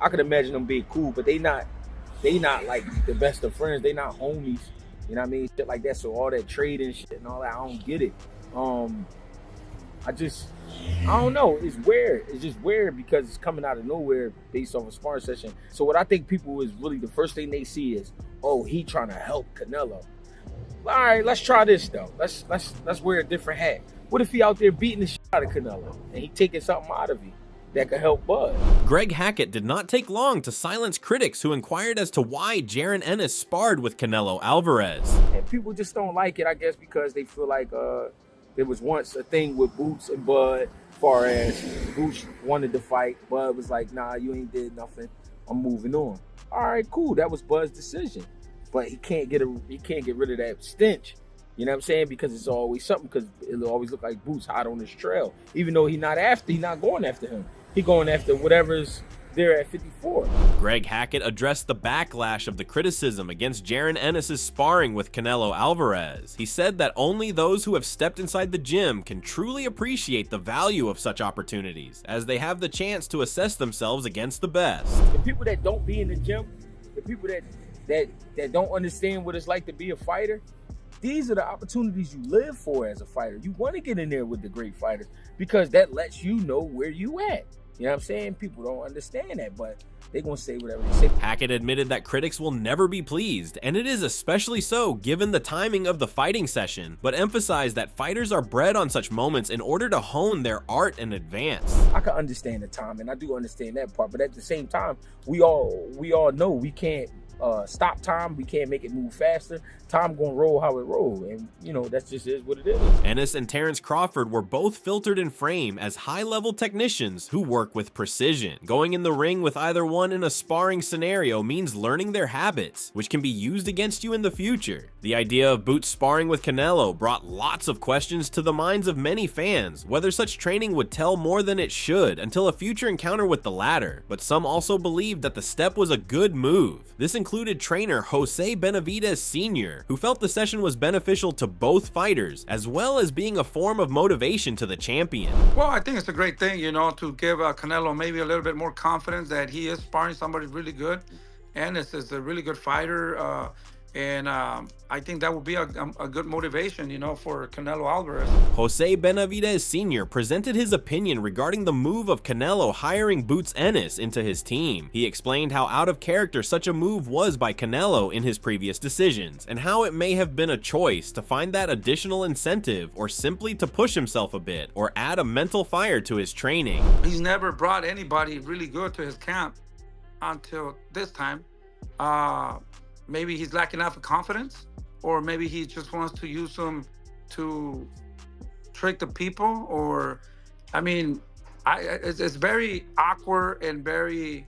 I could imagine them being cool, but they not like the best of friends. They not homies. You know what I mean? Shit like that. So all that trading shit and all that, I don't get it. I don't know. It's weird. It's just weird because it's coming out of nowhere based off a sparring session. So what I think people is really the first thing they see is, oh, he trying to help Canelo. All right, let's try this though. Let's wear a different hat. What if he out there beating the shit out of Canelo and he taking something out of him that could help Bud? Greg Hackett did not take long to silence critics who inquired as to why Jaron Ennis sparred with Canelo Alvarez. And people just don't like it, I guess, because they feel like there was once a thing with Boots and Bud, far as Boots wanted to fight. Bud was like, nah, you ain't did nothing. I'm moving on. All right, cool. That was Bud's decision. But he can't get rid of that stench. You know what I'm saying? Because it's always something, because it'll always look like Boots hot on his trail. Even though he's not going after him. He going after whatever's there at 54. Greg Hackett addressed the backlash of the criticism against Jaron Ennis' sparring with Canelo Alvarez. He said that only those who have stepped inside the gym can truly appreciate the value of such opportunities, as they have the chance to assess themselves against the best. The people that don't be in the gym, the people that don't understand what it's like to be a fighter, these are the opportunities you live for as a fighter. You want to get in there with the great fighters because that lets you know where you at. You know what I'm saying? People don't understand that, but they're going to say whatever they say. Hackett admitted that critics will never be pleased, and it is especially so given the timing of the fighting session, but emphasized that fighters are bred on such moments in order to hone their art and advance. I can understand the time, and I do understand that part, but at the same time, we all know we can't stop time. We can't make it move faster. Time gonna roll how it roll, and you know that's just is what it is. Ennis and Terence Crawford were both filtered in frame as high-level technicians who work with precision. Going in the ring with either one in a sparring scenario means learning their habits, which can be used against you in the future. The idea of Boots sparring with Canelo brought lots of questions to the minds of many fans, whether such training would tell more than it should until a future encounter with the latter, but some also believed that the step was a good move. This included trainer Jose Benavidez Sr., who felt the session was beneficial to both fighters, as well as being a form of motivation to the champion. Well, I think it's a great thing, you know, to give Canelo maybe a little bit more confidence that he is sparring somebody really good. Ennis is a really good fighter, and I think that would be a good motivation, you know, for Canelo Alvarez. Jose Benavidez Sr. presented his opinion regarding the move of Canelo hiring Boots Ennis into his team. He explained how out of character such a move was by Canelo in his previous decisions, and how it may have been a choice to find that additional incentive, or simply to push himself a bit, or add a mental fire to his training. He's never brought anybody really good to his camp until this time. Maybe he's lacking enough of confidence, or maybe he just wants to use them to trick the people, or, I mean, it's very awkward and very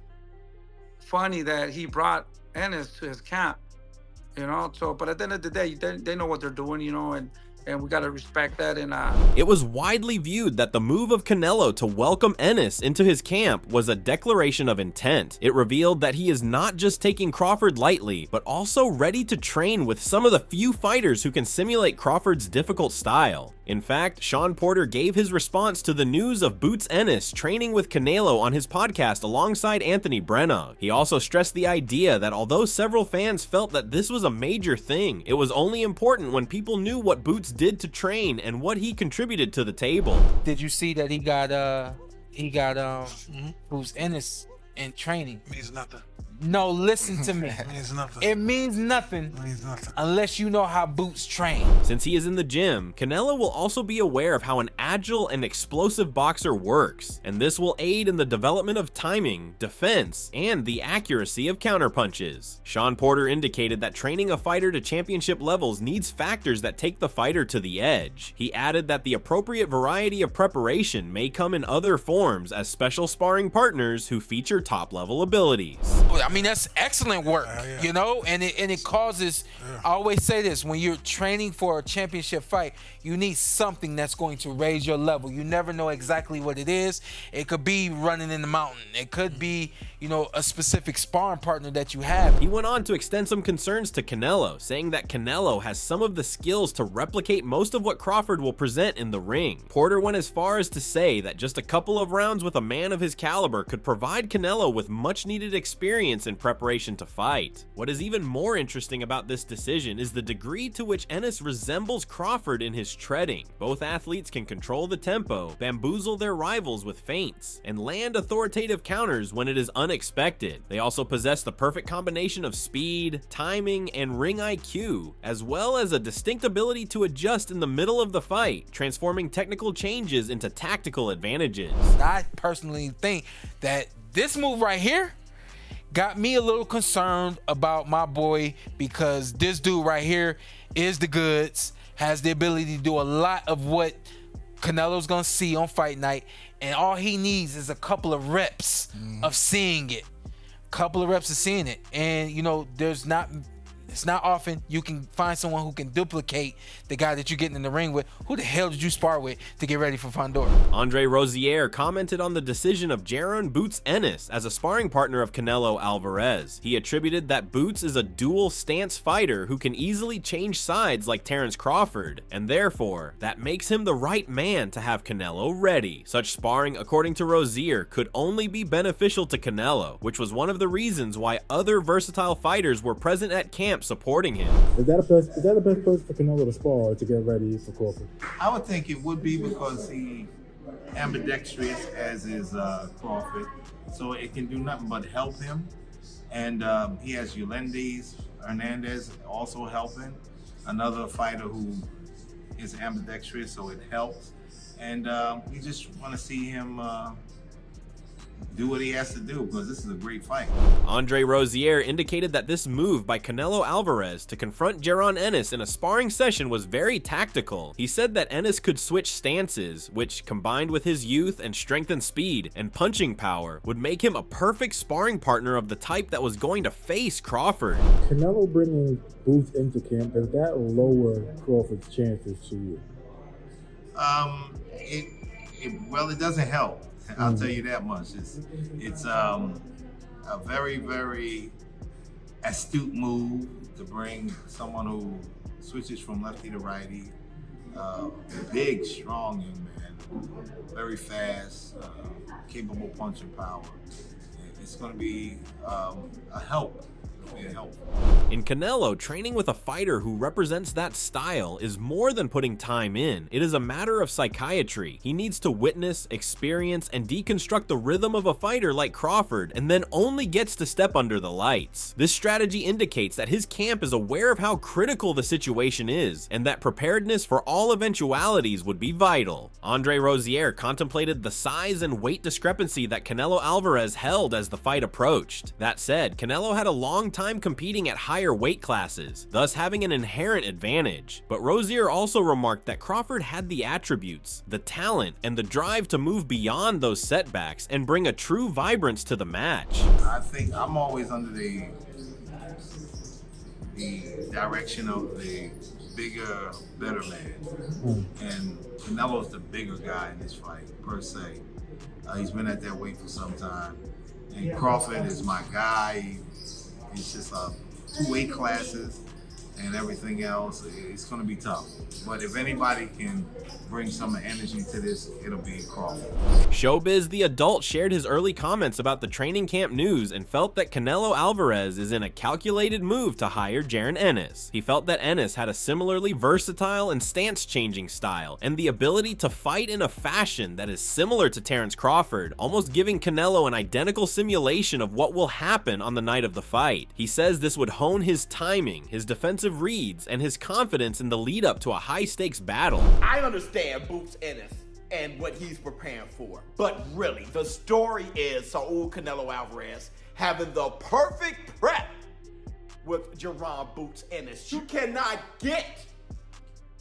funny that he brought Ennis to his camp, you know, so, but at the end of the day, they know what they're doing, you know, and we got to respect that. And it was widely viewed that the move of Canelo to welcome Ennis into his camp was a declaration of intent. It revealed that he is not just taking Crawford lightly, but also ready to train with some of the few fighters who can simulate Crawford's difficult style. In fact, Shawn Porter gave his response to the news of Boots Ennis training with Canelo on his podcast alongside Anthony Brennan. He also stressed the idea that although several fans felt that this was a major thing, it was only important when people knew what Boots did to train and what he contributed to the table. Did you see that he got Boots Ennis in training? Means nothing. No, listen to me. It means nothing. It means nothing. It means nothing. Unless you know how Boots train. Since he is in the gym, Canelo will also be aware of how an agile and explosive boxer works, and this will aid in the development of timing, defense, and the accuracy of counterpunches. Shawn Porter indicated that training a fighter to championship levels needs factors that take the fighter to the edge. He added that the appropriate variety of preparation may come in other forms as special sparring partners who feature top-level abilities. I mean, that's excellent work, you know, and it causes. I always say this: when you're training for a championship fight, you need something that's going to raise your level. You never know exactly what it is. It could be running in the mountain. It could be, you know, a specific sparring partner that you have. He went on to extend some concerns to Canelo, saying that Canelo has some of the skills to replicate most of what Crawford will present in the ring. Porter went as far as to say that just a couple of rounds with a man of his caliber could provide Canelo with much needed experience in preparation to fight. What is even more interesting about this decision is the degree to which Ennis resembles Crawford in his treading. Both athletes can control the tempo, bamboozle their rivals with feints, and land authoritative counters when it is unexpected. They also possess the perfect combination of speed, timing, and ring IQ, as well as a distinct ability to adjust in the middle of the fight, transforming technical changes into tactical advantages. I personally think that this move right here got me a little concerned about my boy, because this dude right here is the goods, has the ability to do a lot of what Canelo's gonna see on fight night, and all he needs is a couple of reps of seeing it. And you know, it's not often you can find someone who can duplicate the guy that you're getting in the ring with. Who the hell did you spar with to get ready for Fondor? Andre Rozier commented on the decision of Jaron "Boots" Ennis as a sparring partner of Canelo Alvarez. He attributed that Boots is a dual stance fighter who can easily change sides like Terence Crawford, and therefore, that makes him the right man to have Canelo ready. Such sparring, according to Rozier, could only be beneficial to Canelo, which was one of the reasons why other versatile fighters were present at camp supporting him. Is that the best place for Canelo to spar to get ready for Crawford? I would think it would be, because he ambidextrous as is Crawford, so it can do nothing but help him. And he has Yolendis Hernandez also helping, another fighter who is ambidextrous, so it helps. And we just want to see him do what he has to do, because this is a great fight. Andre Rozier indicated that this move by Canelo Alvarez to confront Jaron Ennis in a sparring session was very tactical. He said that Ennis could switch stances, which, combined with his youth and strength and speed and punching power, would make him a perfect sparring partner of the type that was going to face Crawford. Canelo bringing Boots into camp, does that lower Crawford's chances to you? It doesn't help. I'll tell you that much. It's a very, very astute move to bring someone who switches from lefty to righty. Big, strong young man, very fast, capable punching power. It's going to be a help. In Canelo, training with a fighter who represents that style is more than putting time in. It is a matter of psychiatry. He needs to witness, experience, and deconstruct the rhythm of a fighter like Crawford, and then only gets to step under the lights. This strategy indicates that his camp is aware of how critical the situation is, and that preparedness for all eventualities would be vital. Andre Rozier contemplated the size and weight discrepancy that Canelo Alvarez held as the fight approached. That said, Canelo had a long time competing at higher weight classes, thus having an inherent advantage. But Rozier also remarked that Crawford had the attributes, the talent, and the drive to move beyond those setbacks and bring a true vibrance to the match. I think I'm always under the direction of the bigger, better man. And Canelo's the bigger guy in this fight, per se. He's been at that weight for some time. And Crawford is my guy. It's just 2 weight classes and everything else. It's going to be tough. But if anybody can bring some energy to this, it'll be Crawford. Showbiz the Adult shared his early comments about the training camp news and felt that Canelo Alvarez is in a calculated move to hire Jaron Ennis. He felt that Ennis had a similarly versatile and stance-changing style, and the ability to fight in a fashion that is similar to Terence Crawford, almost giving Canelo an identical simulation of what will happen on the night of the fight. He says this would hone his timing, his defensive reads, and his confidence in the lead-up to a high-stakes battle. I understand Boots Ennis and what he's preparing for, but really, the story is Saul Canelo Alvarez having the perfect prep with Jaron Boots Ennis. You cannot get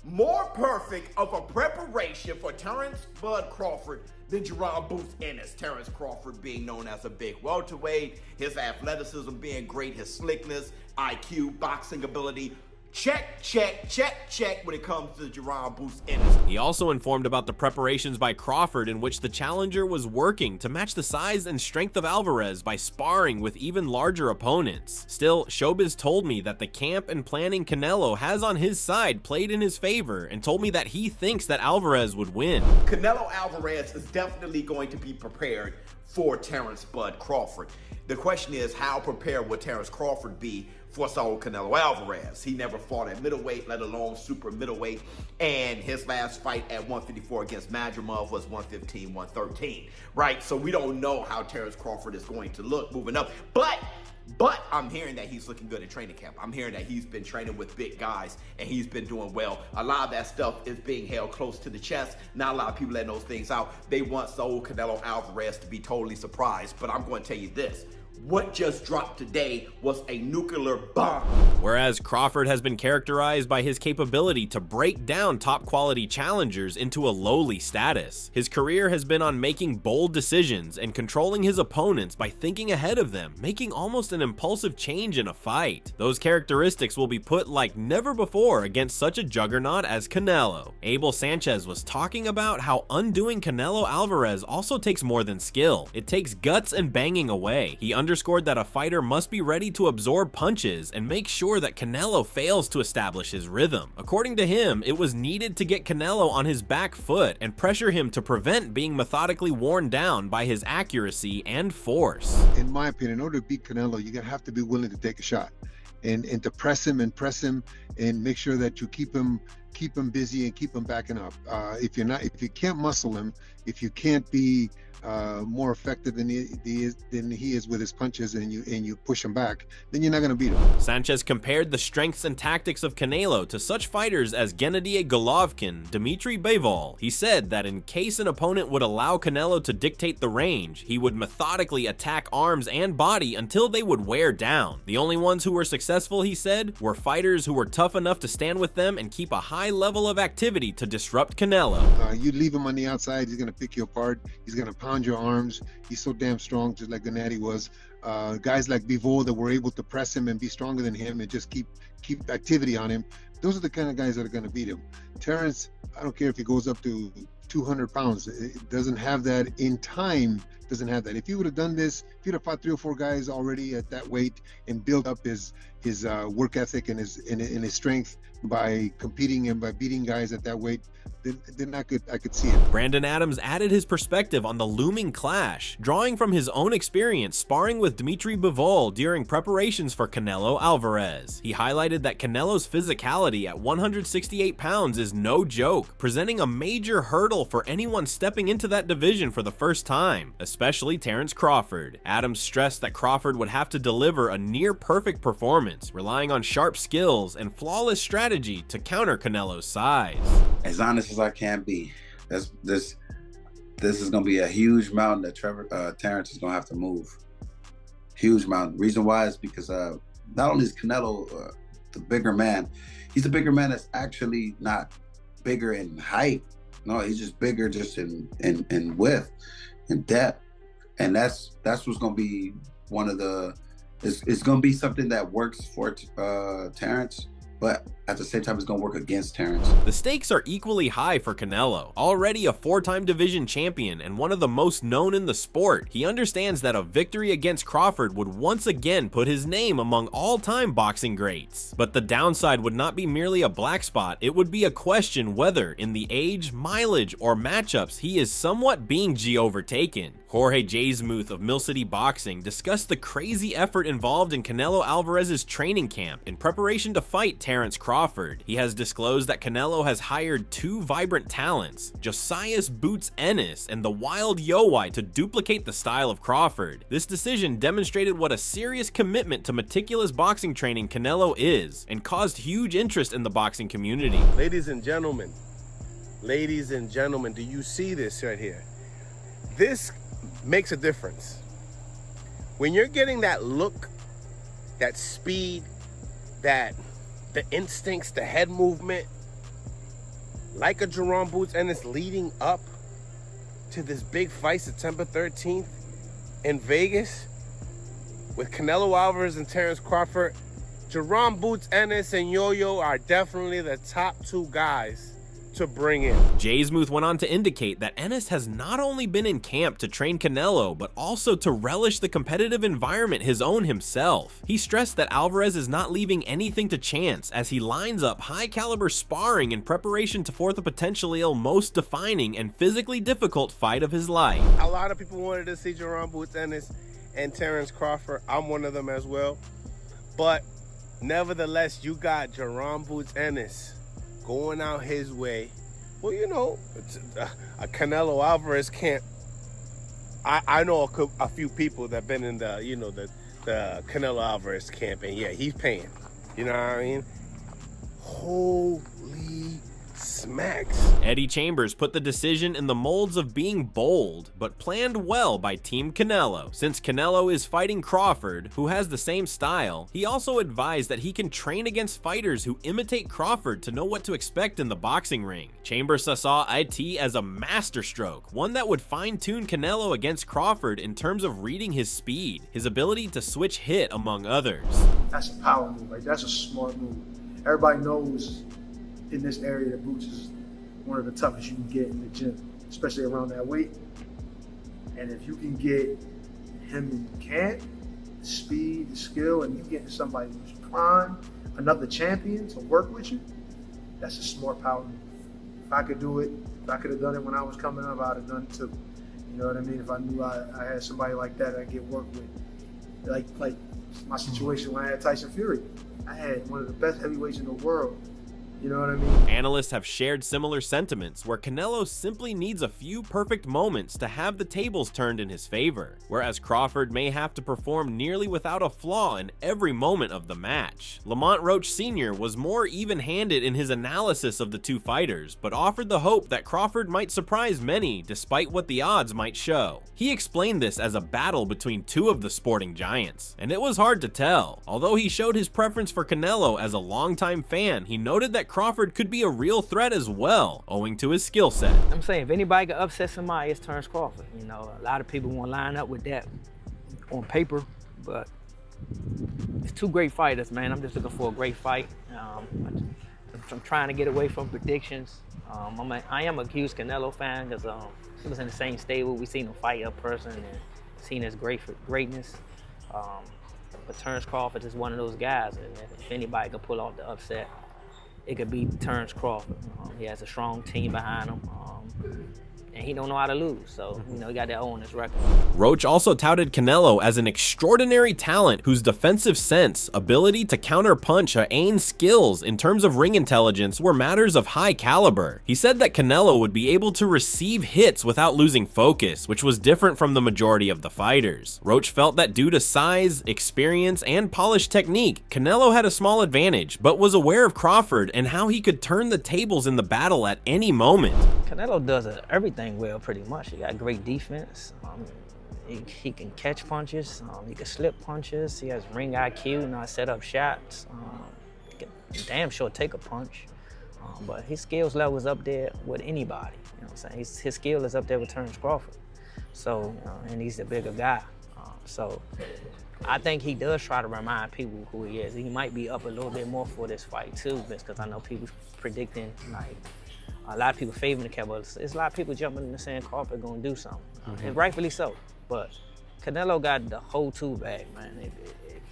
more perfect of a preparation for Terence Bud Crawford than Jaron Boots Ennis. Terence Crawford being known as a big welterweight, his athleticism being great, his slickness, IQ, boxing ability. Check, check, check, check when it comes to Jaron Boots Ennis. He also informed about the preparations by Crawford in which the challenger was working to match the size and strength of Alvarez by sparring with even larger opponents. Still, Showbiz told me that the camp and planning Canelo has on his side played in his favor and told me that he thinks that Alvarez would win. Canelo Alvarez is definitely going to be prepared for Terence Bud Crawford. The question is, how prepared would Terence Crawford be for Saul Canelo Alvarez? He never fought at middleweight, let alone super middleweight, and his last fight at 154 against Madrimov was 115, 113, right? So we don't know how Terence Crawford is going to look moving up, but I'm hearing that he's looking good at training camp. I'm hearing that he's been training with big guys and he's been doing well. A lot of that stuff is being held close to the chest. Not a lot of people letting those things out. They want Saul Canelo Alvarez to be totally surprised, but I'm going to tell you this. What just dropped today was a nuclear bomb. Whereas Crawford has been characterized by his capability to break down top quality challengers into a lowly status. His career has been on making bold decisions and controlling his opponents by thinking ahead of them, making almost an impulsive change in a fight. Those characteristics will be put like never before against such a juggernaut as Canelo. Abel Sanchez was talking about how undoing Canelo Alvarez also takes more than skill. It takes guts and banging away. He underscored that a fighter must be ready to absorb punches and make sure that Canelo fails to establish his rhythm. According to him, it was needed to get Canelo on his back foot and pressure him to prevent being methodically worn down by his accuracy and force. In my opinion, in order to beat Canelo, you're gonna have to be willing to take a shot and to press him and make sure that you keep him busy and keep him backing up. If you can't muscle him, if you can't be more effective than he is with his punches, and you push him back, then you're not going to beat him. Sanchez compared the strengths and tactics of Canelo to such fighters as Gennady Golovkin, Dmitry Bivol. He said that in case an opponent would allow Canelo to dictate the range, he would methodically attack arms and body until they would wear down. The only ones who were successful, he said, were fighters who were tough enough to stand with them and keep a high level of activity to disrupt Canelo. You leave him on the outside, he's going to pick you apart, he's going to pound your arms. He's so damn strong, just like Gennady was. Guys like Bivol that were able to press him and be stronger than him and just keep activity on him. Those are the kind of guys that are going to beat him. Terence, I don't care if he goes up to 200 pounds. It doesn't have that in time. Doesn't have that. If he would have done this, if he'd have fought 3 or 4 guys already at that weight and built up his work ethic and his strength by competing and by beating guys at that weight, then I could see it. Brandon Adams added his perspective on the looming clash, drawing from his own experience sparring with Dmitry Bivol during preparations for Canelo Alvarez. He highlighted that Canelo's physicality at 168 pounds is no joke, presenting a major hurdle for anyone stepping into that division for the first time, especially Terence Crawford. Adams stressed that Crawford would have to deliver a near-perfect performance, relying on sharp skills and flawless strategy to counter Canelo's size. As honest as I can be, this is going to be a huge mountain that Terence is going to have to move. Huge mountain. Reason why is because not only is Canelo the bigger man, he's a bigger man that's actually not bigger in height. No, he's just bigger just in width and depth. And that's what's going to be one of the, it's going to be something that works for Terence, but at the same time, it's going to work against Terence. The stakes are equally high for Canelo. Already a 4-time division champion and one of the most known in the sport, he understands that a victory against Crawford would once again put his name among all-time boxing greats. But the downside would not be merely a black spot, it would be a question whether, in the age, mileage, or matchups, he is somewhat being overtaken. Jorge Jasmuth of Mill City Boxing discussed the crazy effort involved in Canelo Alvarez's training camp in preparation to fight Terence Crawford. He has disclosed that Canelo has hired 2 vibrant talents, Josias Boots Ennis and the Wild Yowai, to duplicate the style of Crawford. This decision demonstrated what a serious commitment to meticulous boxing training Canelo is, and caused huge interest in the boxing community. Ladies and gentlemen, do you see this right here? This makes a difference. When you're getting that look, that speed, that the instincts, the head movement, like a Jaron Boots Ennis leading up to this big fight September 13th in Vegas with Canelo Alvarez and Terence Crawford. Jaron Boots Ennis and Yo-Yo are definitely the top two guys to bring in. Jay Smoove went on to indicate that Ennis has not only been in camp to train Canelo, but also to relish the competitive environment his own himself. He stressed that Alvarez is not leaving anything to chance as he lines up high-caliber sparring in preparation for the potentially most defining and physically difficult fight of his life. A lot of people wanted to see Jaron Boots Ennis and Terence Crawford. I'm one of them as well. But nevertheless, you got Jaron Boots Ennis going out his way. Well, you know, a Canelo Alvarez camp. I know a few people that been in the, you know, the Canelo Alvarez camp, and yeah, he's paying. You know what I mean? Holy smacks. Eddie Chambers put the decision in the molds of being bold, but planned well by Team Canelo. Since Canelo is fighting Crawford, who has the same style, he also advised that he can train against fighters who imitate Crawford to know what to expect in the boxing ring. Chambers saw IT as a masterstroke, one that would fine-tune Canelo against Crawford in terms of reading his speed, his ability to switch hit, among others. That's a power move, like that's a smart move. Everybody knows in this area that Boots is one of the toughest you can get in the gym, especially around that weight. And if you can get him in camp, the speed, the skill, and you getting somebody who's prime, another champion to work with you, that's a smart power move. If I could do it, if I could have done it when I was coming up, I'd have done it too. You know what I mean? If I knew I had somebody like that I'd get work with. Like my situation when I had Tyson Fury. I had one of the best heavyweights in the world. You know what I mean? Analysts have shared similar sentiments, where Canelo simply needs a few perfect moments to have the tables turned in his favor, whereas Crawford may have to perform nearly without a flaw in every moment of the match. Lamont Roach Sr. was more even-handed in his analysis of the two fighters, but offered the hope that Crawford might surprise many despite what the odds might show. He explained this as a battle between two of the sporting giants, and it was hard to tell. Although he showed his preference for Canelo as a longtime fan, he noted that Crawford could be a real threat as well, owing to his skill set. I'm saying if anybody can upset somebody, it's Terence Crawford. You know, a lot of people won't line up with that on paper, but it's two great fighters, man. I'm just looking for a great fight. I'm trying to get away from predictions. I am a huge Canelo fan because he was in the same stable. We seen him fight up person and seen his greatness. But Terence Crawford is one of those guys, and if anybody can pull off the upset, it could be Terence Crawford. He has a strong team behind him, and he don't know how to lose. So, you know, he got that O on his record. Roach also touted Canelo as an extraordinary talent whose defensive sense, ability to counter-punch, and skills in terms of ring intelligence were matters of high caliber. He said that Canelo would be able to receive hits without losing focus, which was different from the majority of the fighters. Roach felt that due to size, experience, and polished technique, Canelo had a small advantage, but was aware of Crawford and how he could turn the tables in the battle at any moment. Canelo does everything well, pretty much. He got great defense. He can catch punches. He can slip punches. He has ring IQ, you know, set up shots. He can damn sure take a punch. But his skills level is up there with anybody. You know what I'm saying? His skill is up there with Terence Crawford. So, and he's the bigger guy. So I think he does try to remind people who he is. He might be up a little bit more for this fight too, because I know people predicting like a lot of people favoring the Canelo. It's a lot of people jumping in and saying Crawford gonna do something, and rightfully so. But Canelo got the whole tool bag, man.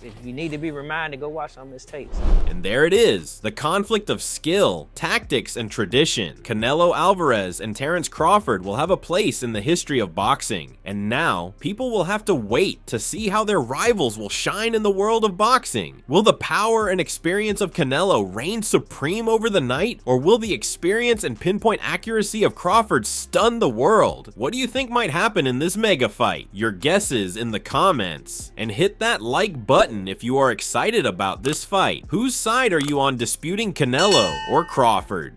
If you need to be reminded, go watch some of his tapes. And there it is, the conflict of skill, tactics, and tradition. Canelo Alvarez and Terence Crawford will have a place in the history of boxing. And now, people will have to wait to see how their rivals will shine in the world of boxing. Will the power and experience of Canelo reign supreme over the night? Or will the experience and pinpoint accuracy of Crawford stun the world? What do you think might happen in this mega fight? Your guesses in the comments. And hit that like button if you are excited about this fight. Whose side are you on disputing Canelo or Crawford?